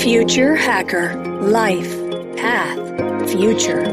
Future Hacker. Life. Path. Future.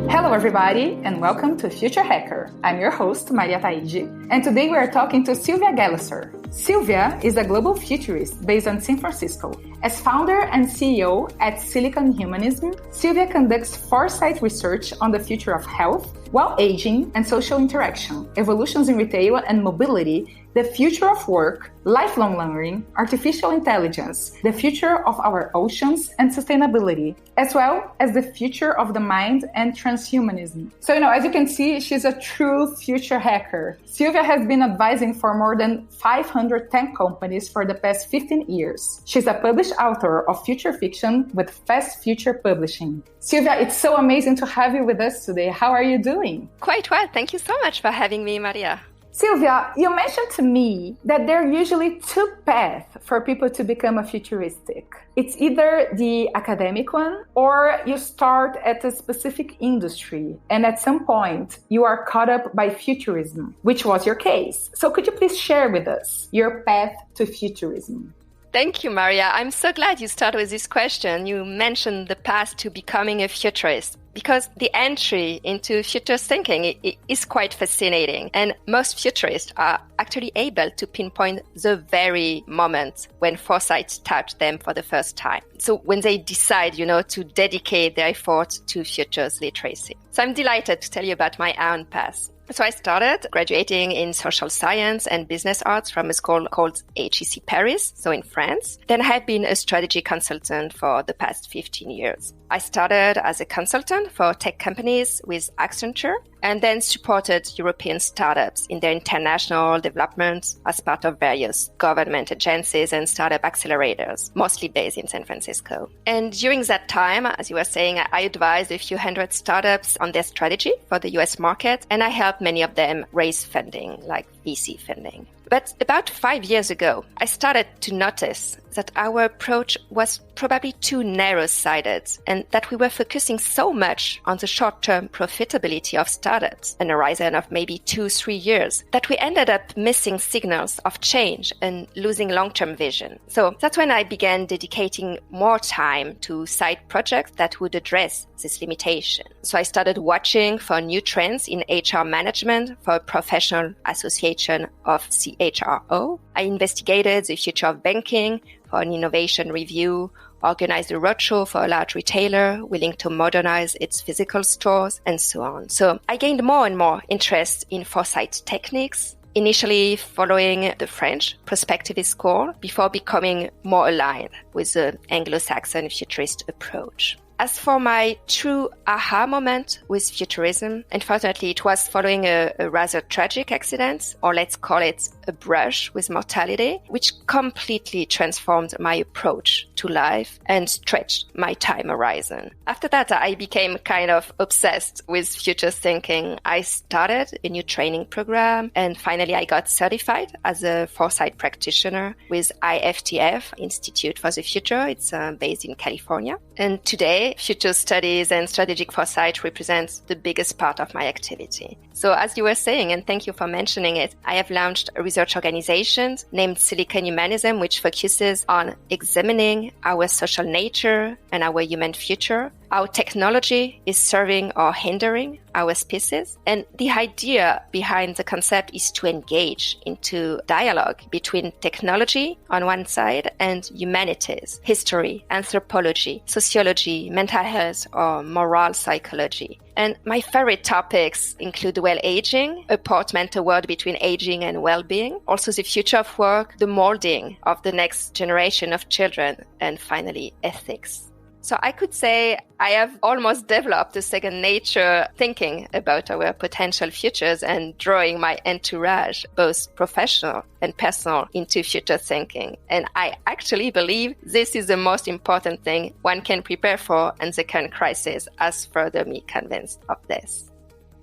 Hello everybody and welcome to Future Hacker. I'm your host, Maria Taide, and today we are talking to Sylvia Gallusser. Sylvia is a global futurist based on San Francisco. As founder and CEO at Silicon Humanism, Sylvia conducts foresight research on the future of health, well-aging, and social interaction, evolutions in retail and mobility, the future of work, lifelong learning, artificial intelligence, the future of our oceans and sustainability, as well as the future of the mind and transhumanism. So, as you can see, she's a true future hacker. Sylvia has been advising for more than 510 companies for the past 15 years. She's a published author of future fiction with Fast Future Publishing. Sylvia, it's so amazing to have you with us today. How are you doing? Quite well. Thank you so much for having me, Maria. Sylvia, you mentioned to me that there are usually two paths for people to become a futuristic. It's either the academic one or you start at a specific industry and at some point you are caught up by futurism, which was your case. So could you please share with us your path to futurism? Thank you, Maria. I'm so glad you started with this question. You mentioned the path to becoming a futurist, because the entry into future thinking is quite fascinating. And most futurists are actually able to pinpoint the very moment when foresight touched them for the first time. So when they decide, to dedicate their efforts to futures literacy. So I'm delighted to tell you about my own path. So I started graduating in social science and business arts from a school called HEC Paris, so in France. Then I have been a strategy consultant for the past 15 years. I started as a consultant for tech companies with Accenture and then supported European startups in their international development as part of various government agencies and startup accelerators, mostly based in San Francisco. And during that time, as you were saying, I advised a few hundred startups on their strategy for the US market, and I helped many of them raise funding, like VC funding. But about 5 years ago, I started to notice that our approach was probably too narrow-sighted and that we were focusing so much on the short-term profitability of startups, an horizon of maybe 2-3 years, that we ended up missing signals of change and losing long-term vision. So that's when I began dedicating more time to side projects that would address this limitation. So I started watching for new trends in HR management for a professional association of CHRO. I investigated the future of banking for an innovation review, organized a roadshow for a large retailer willing to modernize its physical stores, and so on. So I gained more and more interest in foresight techniques, initially following the French prospectivist school before becoming more aligned with the Anglo-Saxon futurist approach. As for my true aha moment with futurism, unfortunately, it was following a rather tragic accident, or let's call it a brush with mortality, which completely transformed my approach to life and stretched my time horizon. After that, I became kind of obsessed with future thinking. I started a new training program, and finally I got certified as a foresight practitioner with IFTF, Institute for the Future. It's based in California. And today, future studies and strategic foresight represents the biggest part of my activity. So as you were saying, and thank you for mentioning it, I have launched a research organization named Silicon Humanism, which focuses on examining our social nature and our human future, how technology is serving or hindering our species. And the idea behind the concept is to engage into dialogue between technology on one side and humanities, history, anthropology, sociology, mental health, or moral psychology. And my favorite topics include well-aging, a portmanteau word between aging and well-being, also the future of work, the molding of the next generation of children, and finally, ethics. So I could say I have almost developed a second nature thinking about our potential futures and drawing my entourage, both professional and personal, into future thinking. And I actually believe this is the most important thing one can prepare for, and the current crisis has further me convinced of this.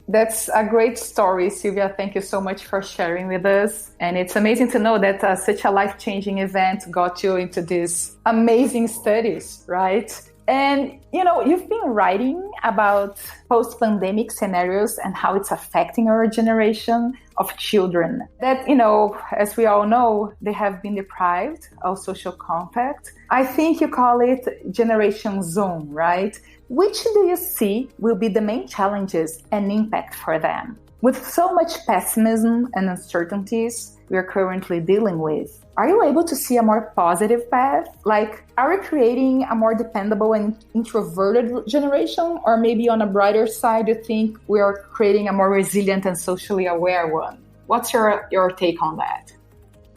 That's a great story, Sylvia. Thank you so much for sharing with us. And it's amazing to know that such a life-changing event got you into these amazing studies, right? And, you've been writing about post-pandemic scenarios and how it's affecting our generation. of children that, as we all know, they have been deprived of social contact. I think you call it Generation Zoom, right? Which do you see will be the main challenges and impact for them? With so much pessimism and uncertainties we are currently dealing with, are you able to see a more positive path? Like, are we creating a more dependable and introverted generation? Or maybe on a brighter side, you think we are creating a more resilient and socially aware one? What's your take on that?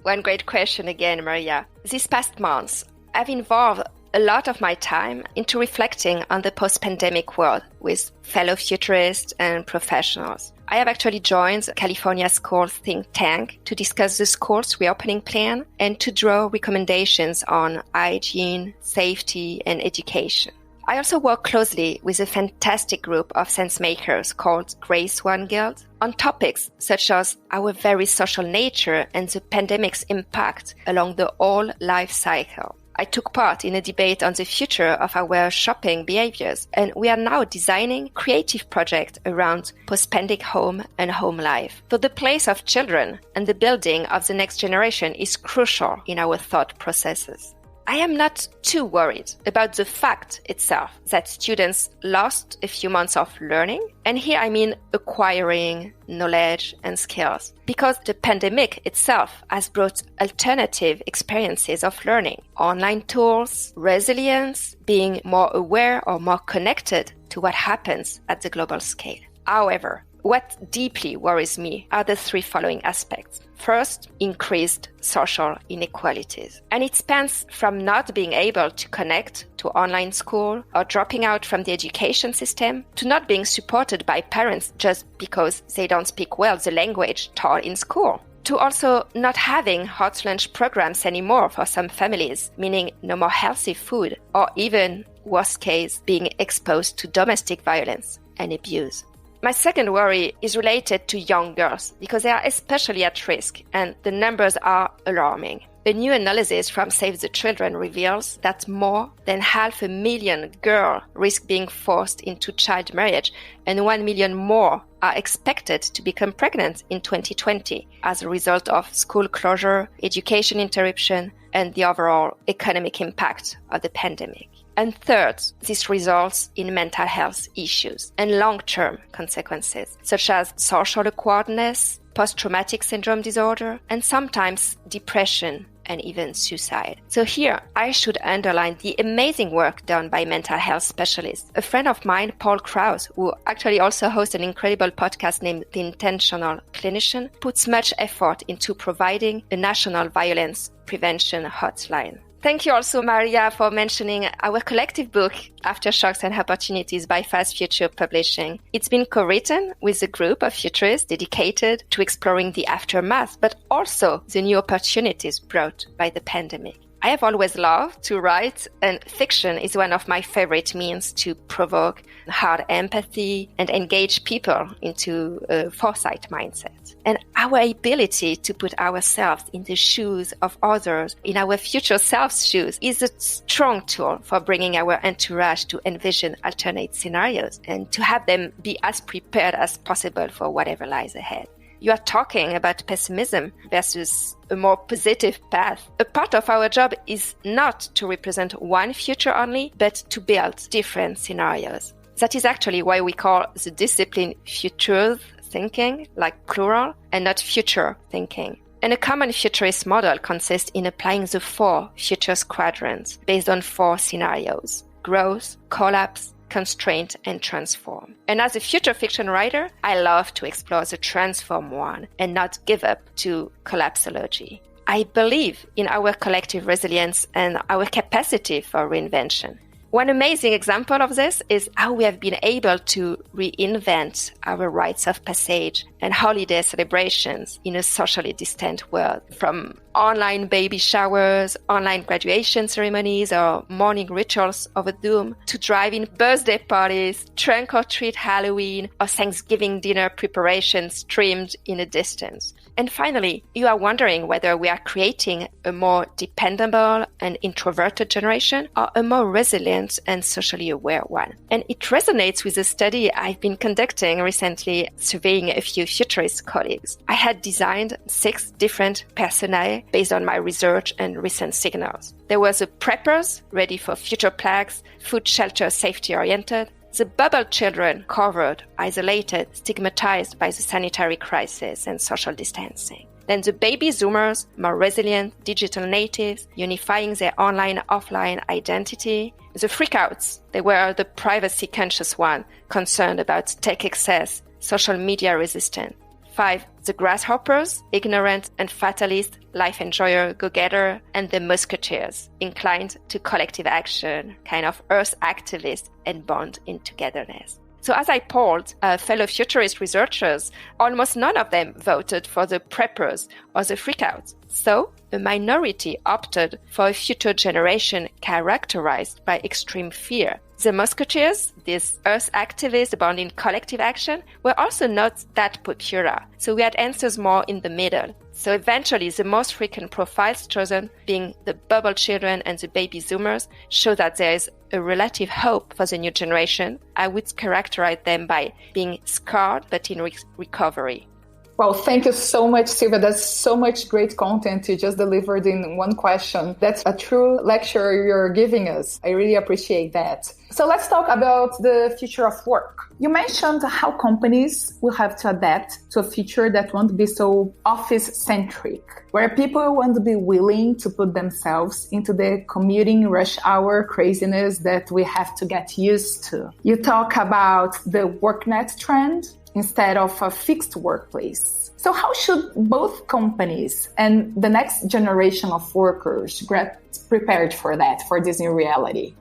One great question again, Maria. These past months, I've involved a lot of my time into reflecting on the post-pandemic world with fellow futurists and professionals. I have actually joined California School think tank to discuss the school's reopening plan and to draw recommendations on hygiene, safety, and education. I also work closely with a fantastic group of sense makers called Grace One Guild on topics such as our very social nature and the pandemic's impact along the whole life cycle. I took part in a debate on the future of our shopping behaviors, and we are now designing creative projects around post-pandemic home and home life. So the place of children and the building of the next generation is crucial in our thought processes. I am not too worried about the fact itself that students lost a few months of learning, and here I mean acquiring knowledge and skills, because the pandemic itself has brought alternative experiences of learning, online tools, resilience, being more aware or more connected to what happens at the global scale. However, what deeply worries me are the three following aspects. First, increased social inequalities. And it spans from not being able to connect to online school or dropping out from the education system to not being supported by parents just because they don't speak well the language taught in school, to also not having hot lunch programs anymore for some families, meaning no more healthy food, or even, worst case, being exposed to domestic violence and abuse. My second worry is related to young girls because they are especially at risk and the numbers are alarming. A new analysis from Save the Children reveals that more than 500,000 girls risk being forced into child marriage and 1 million more are expected to become pregnant in 2020 as a result of school closure, education interruption, and the overall economic impact of the pandemic. And third, this results in mental health issues and long-term consequences, such as social awkwardness, post-traumatic syndrome disorder, and sometimes depression and even suicide. So here, I should underline the amazing work done by mental health specialists. A friend of mine, Paul Krauss, who actually also hosts an incredible podcast named The Intentional Clinician, puts much effort into providing a national violence prevention hotline. Thank you also, Maria, for mentioning our collective book, Aftershocks and Opportunities by Fast Future Publishing. It's been co-written with a group of futurists dedicated to exploring the aftermath, but also the new opportunities brought by the pandemic. I have always loved to write, and fiction is one of my favorite means to provoke hard empathy and engage people into a foresight mindset. And our ability to put ourselves in the shoes of others, in our future self's shoes, is a strong tool for bringing our entourage to envision alternate scenarios and to have them be as prepared as possible for whatever lies ahead. You are talking about pessimism versus a more positive path. A part of our job is not to represent one future only, but to build different scenarios. That is actually why we call the discipline future thinking, like plural, and not future thinking. And a common futurist model consists in applying the 4 futures quadrants based on 4 scenarios: growth, collapse, constraint, and transform. And as a future fiction writer, I love to explore the transform one and not give up to collapsology. I believe in our collective resilience and our capacity for reinvention. One amazing example of this is how we have been able to reinvent our rites of passage and holiday celebrations in a socially distant world, from online baby showers, online graduation ceremonies, or morning rituals over Zoom, to drive-in birthday parties, trunk or treat Halloween, or Thanksgiving dinner preparations streamed in a distance. And finally, you are wondering whether we are creating a more dependable and introverted generation or a more resilient and socially aware one. And it resonates with a study I've been conducting recently, surveying a few futurist colleagues. I had designed 6 different personae based on my research and recent signals. There was a preppers, ready for future plagues, food, shelter, safety-oriented. The bubble children, covered, isolated, stigmatized by the sanitary crisis and social distancing. Then the baby zoomers, more resilient, digital natives, unifying their online-offline identity. The freakouts, they were the privacy-conscious one, concerned about tech excess, social media resistant. 5, the grasshoppers, ignorant and fatalist, life enjoyer, go-getter, and the musketeers, inclined to collective action, kind of earth activists and bond in togetherness. So as I polled fellow futurist researchers, almost none of them voted for the preppers or the freakouts. So a minority opted for a future generation characterized by extreme fear. The musketeers, these earth activists bound in collective action, were also not that popular. So we had answers more in the middle. So eventually, the most frequent profiles chosen, being the bubble children and the baby zoomers, show that there is a relative hope for the new generation. I would characterize them by being scarred but in recovery. Well, thank you so much, Sylvia. That's so much great content you just delivered in one question. That's a true lecture you're giving us. I really appreciate that. So let's talk about the future of work. You mentioned how companies will have to adapt to a future that won't be so office-centric, where people won't be willing to put themselves into the commuting rush hour craziness that we have to get used to. You talk about the WorkNet trend instead of a fixed workplace. So how should both companies and the next generation of workers get prepared for that, for this new reality?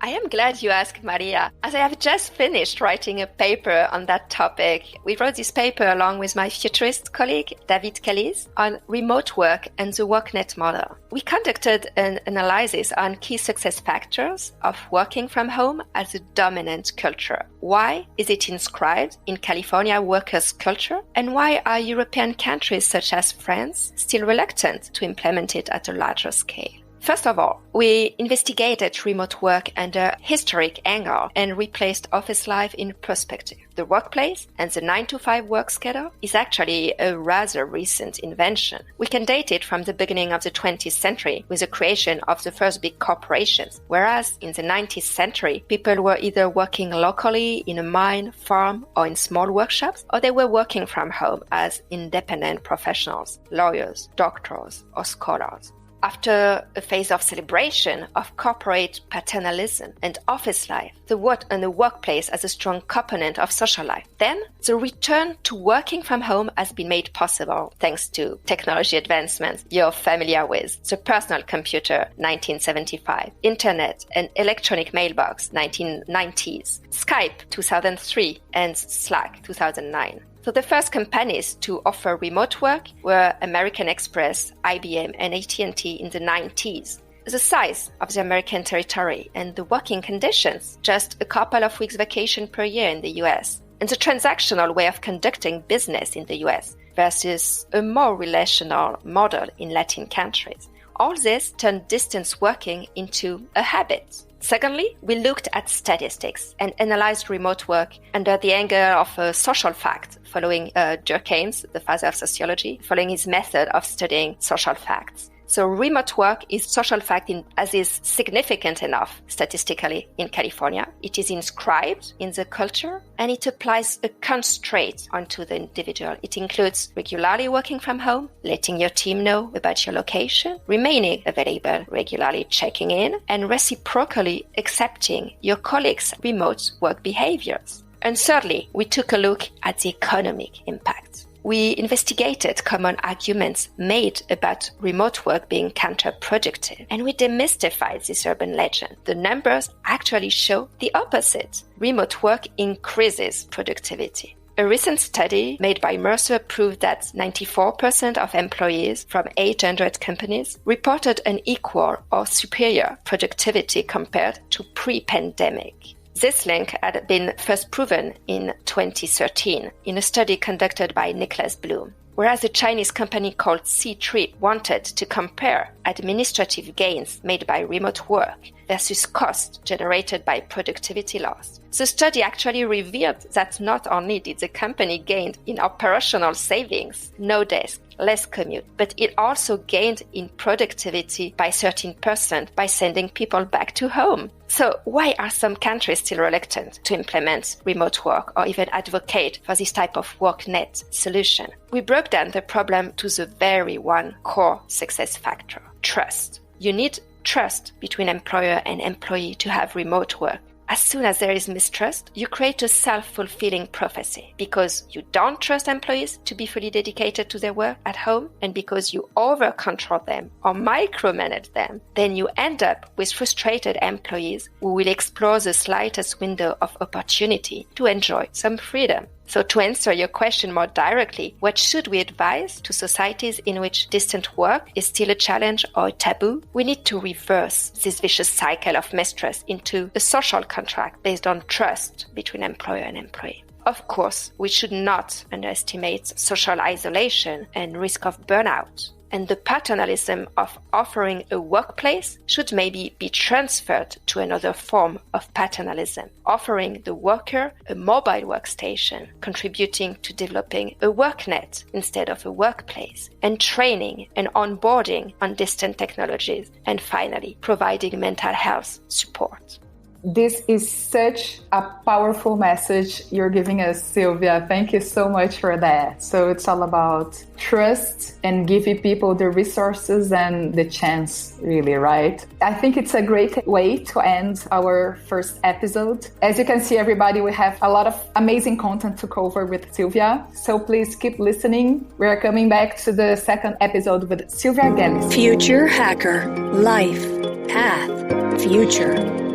I am glad you asked, Maria, as I have just finished writing a paper on that topic. We wrote this paper along with my futurist colleague, David Callis, on remote work and the WorkNet model. We conducted an analysis on key success factors of working from home as a dominant culture. Why is it inscribed in California workers' culture? And why are European countries such as France still reluctant to implement it at a larger scale? First of all, we investigated remote work under a historic angle and replaced office life in perspective. The workplace and the 9-to-5 work schedule is actually a rather recent invention. We can date it from the beginning of the 20th century with the creation of the first big corporations, whereas in the 19th century, people were either working locally in a mine, farm, or in small workshops, or they were working from home as independent professionals, lawyers, doctors, or scholars. After a phase of celebration of corporate paternalism and office life, the workplace as a strong component of social life. Then, the return to working from home has been made possible thanks to technology advancements you're familiar with. The personal computer, 1975, internet and electronic mailbox, 1990s, Skype, 2003, and Slack, 2009. So the first companies to offer remote work were American Express, IBM, and AT&T in the 90s. The size of the American territory and the working conditions, just a couple of weeks vacation per year in the US, and the transactional way of conducting business in the US versus a more relational model in Latin countries. All this turned distance working into a habit. Secondly, we looked at statistics and analyzed remote work under the angle of a social fact, following Durkheim, the father of sociology, following his method of studying social facts. So remote work is social fact as is significant enough statistically in California. It is inscribed in the culture and it applies a constraint onto the individual. It includes regularly working from home, letting your team know about your location, remaining available, regularly checking in, and reciprocally accepting your colleagues' remote work behaviors. And thirdly, we took a look at the economic impact. We investigated common arguments made about remote work being counterproductive, and we demystified this urban legend. The numbers actually show the opposite. Remote work increases productivity. A recent study made by Mercer proved that 94% of employees from 800 companies reported an equal or superior productivity compared to pre-pandemic. This link had been first proven in 2013 in a study conducted by Nicholas Bloom. Whereas a Chinese company called C3 wanted to compare administrative gains made by remote work versus costs generated by productivity loss. The study actually revealed that not only did the company gain in operational savings, no desk, less commute, but it also gained in productivity by 13% by sending people back to home. So why are some countries still reluctant to implement remote work or even advocate for this type of WorkNet solution? We broke down the problem to the very one core success factor: trust. You need trust between employer and employee to have remote work. As soon as there is mistrust, you create a self-fulfilling prophecy because you don't trust employees to be fully dedicated to their work at home, and because you over-control them or micromanage them, then you end up with frustrated employees who will explore the slightest window of opportunity to enjoy some freedom. So to answer your question more directly, what should we advise to societies in which distant work is still a challenge or a taboo? We need to reverse this vicious cycle of mistrust into a social contract based on trust between employer and employee. Of course, we should not underestimate social isolation and risk of burnout. And the paternalism of offering a workplace should maybe be transferred to another form of paternalism, offering the worker a mobile workstation, contributing to developing a WorkNet instead of a workplace, and training and onboarding on distant technologies, and finally, providing mental health support. This is such a powerful message you're giving us, Sylvia. Thank you so much for that. So it's all about trust and giving people the resources and the chance, really, right? I think it's a great way to end our first episode. As you can see, everybody, we have a lot of amazing content to cover with Sylvia. So please keep listening. We are coming back to the second episode with Sylvia Gallusser. Future Hacker. Life. Path. Future.